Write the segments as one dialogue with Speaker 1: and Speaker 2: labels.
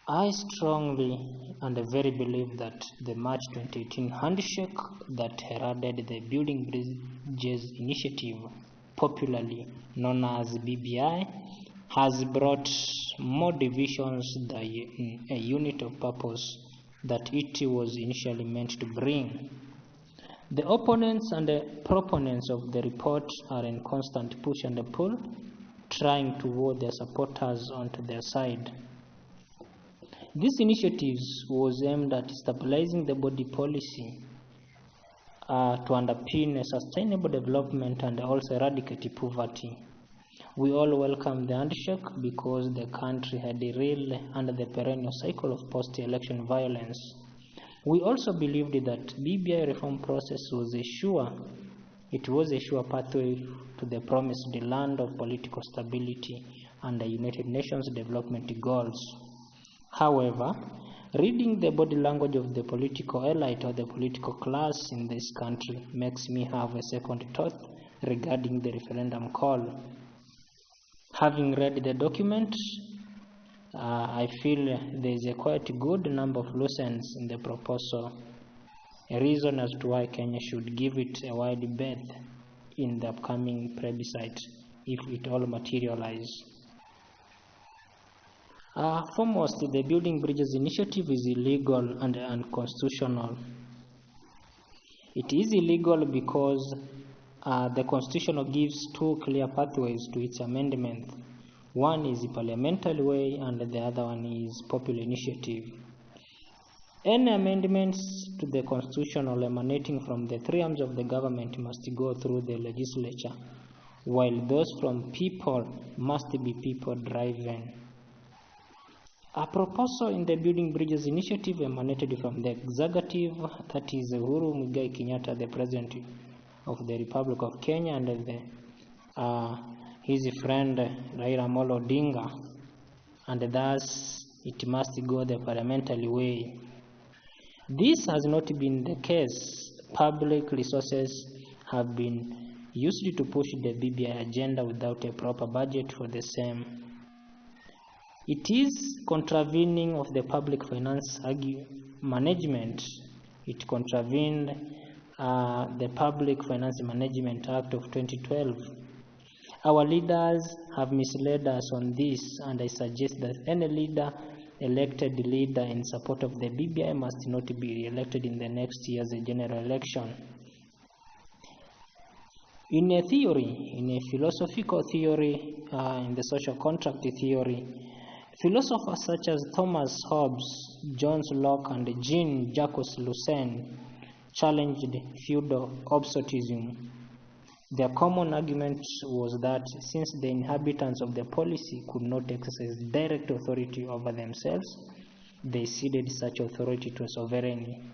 Speaker 1: I strongly and very believe that the March 2018 handshake that heralded the Building Bridges initiative, popularly known as BBI, has brought more divisions than a unit of purpose that it was initially meant to bring. The opponents and the proponents of the report are in constant push and pull, trying to woo their supporters onto their side. This initiative was aimed at stabilizing the body policy to underpin a sustainable development and also eradicate poverty. We all welcome the handshake because the country had reeled under the perennial cycle of post-election violence. We also believed that BBI reform process was a sure pathway to the promised land of political stability and the United Nations development goals. However, reading the body language of the political elite or the political class in this country makes me have a second thought regarding the referendum call. Having read the document, I feel there is a quite good number of loose ends in the proposal, a reason as to why Kenya should give it a wide berth in the upcoming plebiscite if it all materializes. Foremost, the Building Bridges initiative is illegal and unconstitutional. It is illegal because the Constitution gives two clear pathways to its amendment. One is the parliamentary way and the other one is popular initiative. Any amendments to the Constitution emanating from the three arms of the government must go through the legislature, while those from people must be people-driven. A proposal in the Building Bridges initiative emanated from the executive, that is Uhuru Muigai Kenyatta, the President of the Republic of Kenya, and his friend Raila Amolo Odinga, and thus it must go the parliamentary way. This has not been the case. Public resources have been used to push the BBI agenda without a proper budget for the same. It is contravening of the public finance management. It contravened the Public Finance Management Act of 2012. Our leaders have misled us on this, and I suggest that any elected leader in support of the BBI must not be re-elected in the next year's general election. In a philosophical theory, in the social contract theory, philosophers such as Thomas Hobbes, John Locke, and Jean-Jacques Rousseau challenged feudal absolutism. Their common argument was that since the inhabitants of the policy could not exercise direct authority over themselves, they ceded such authority to a sovereign.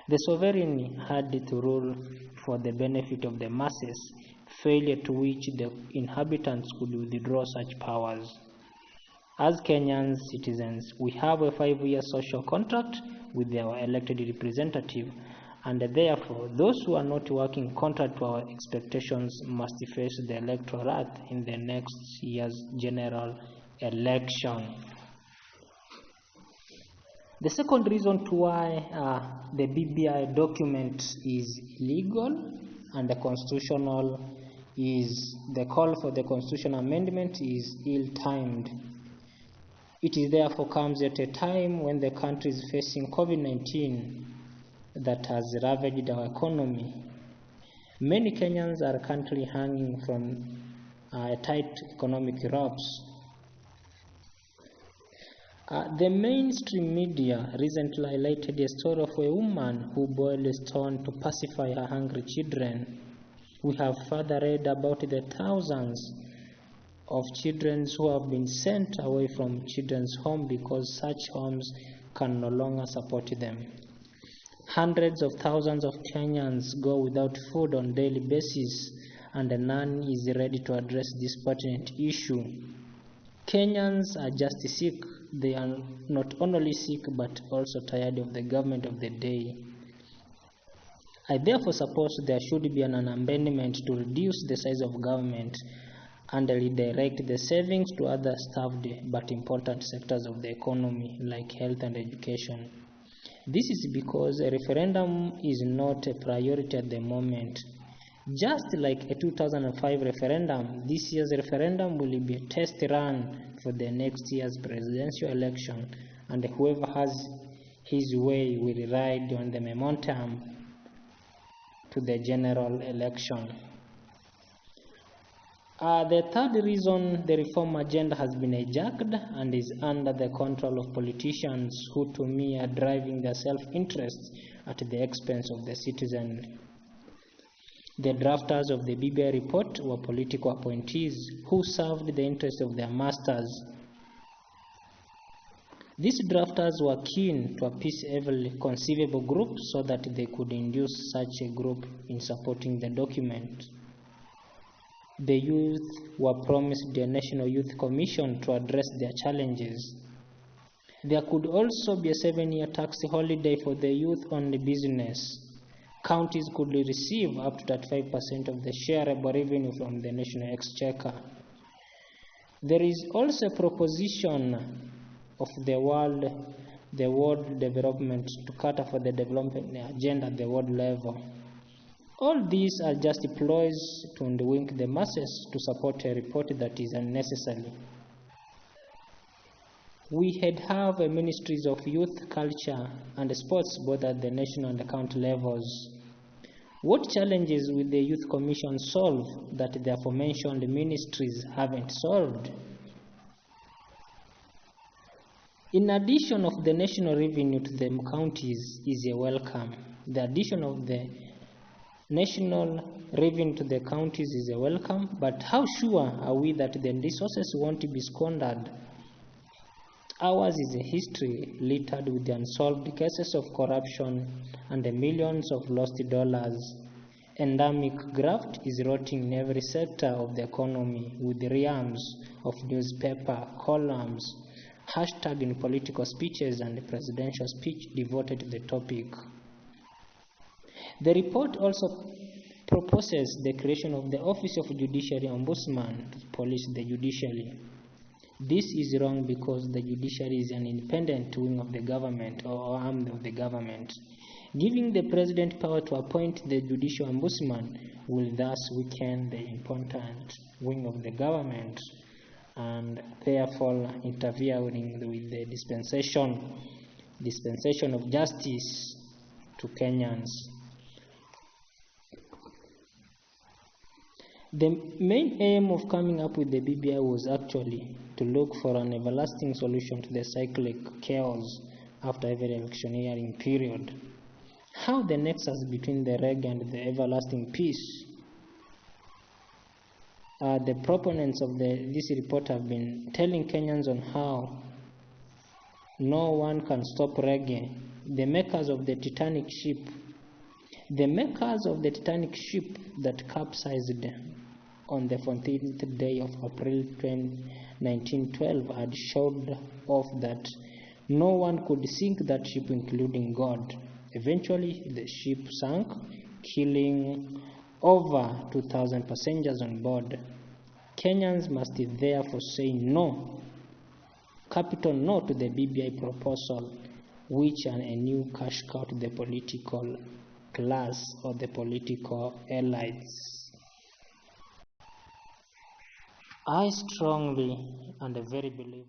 Speaker 1: The sovereign had to rule for the benefit of the masses, failure to which the inhabitants could withdraw such powers. As Kenyan citizens, we have a 5-year social contract with our elected representative, and therefore those who are not working contrary to our expectations must face the electoral wrath in the next year's general election. The second reason to why the BBI document is illegal and constitutional is the call for the constitutional amendment is ill-timed. It is therefore comes at a time when the country is facing COVID-19 that has ravaged our economy. Many Kenyans are currently hanging from tight economic ropes. The mainstream media recently highlighted a story of a woman who boiled a stone to pacify her hungry children. We have further read about the thousands of children who have been sent away from children's home because such homes can no longer support them. Hundreds of thousands of Kenyans go without food on a daily basis, and none is ready to address this pertinent issue. Kenyans are just sick. They are not only sick but also tired of the government of the day. I therefore suppose there should be an amendment to reduce the size of government and redirect the savings to other starved but important sectors of the economy like health and education. This is because a referendum is not a priority at the moment. Just like a 2005 referendum, this year's referendum will be a test run for the next year's presidential election, and whoever has his way will ride on the momentum to the general election. The third reason the reform agenda has been hijacked and is under the control of politicians who, to me, are driving their self-interest at the expense of the citizen. The drafters of the BBI report were political appointees who served the interests of their masters. These drafters were keen to appease every conceivable group so that they could induce such a group in supporting the document. The youth were promised the National Youth Commission to address their challenges. There could also be a 7-year tax holiday for the youth-owned business. Counties could receive up to 35% of the shareable revenue from the national exchequer. There is also a proposition of the world development to cater for the development agenda at the world level. All these are just ploys to hoodwink the masses to support a report that is unnecessary. We have ministries of youth, culture, and sports both at the national and county levels. What challenges will the Youth Commission solve that the aforementioned ministries haven't solved? In addition of the national revenue to the counties is a welcome. The addition of the national revenue to the counties is a welcome, but how sure are we that the resources won't be squandered? Ours is a history littered with the unsolved cases of corruption and the millions of lost dollars. Endemic graft is rotting in every sector of the economy, with reams of newspaper columns, hashtag in political speeches, and presidential speech devoted to the topic. The report also proposes the creation of the Office of Judiciary Ombudsman to police the judiciary. This is wrong because the judiciary is an independent wing of the government or arm of the government. Giving the president power to appoint the judicial ombudsman will thus weaken the important wing of the government and therefore interfering with the dispensation of justice to Kenyans. The main aim of coming up with the BBI was actually to look for an everlasting solution to the cyclic chaos after every electioneering period. How the nexus between the reg and the everlasting peace? The proponents of this report have been telling Kenyans on how no one can stop reggae. The makers of the Titanic ship that capsized on the 14th day of April 1912 had showed off that no one could sink that ship, including God. Eventually, the ship sank, killing over 2,000 passengers on board. Kenyans must therefore say no, capital no, to the BBI proposal, which are a new cash cow to the political class or the political elites. I strongly and very believe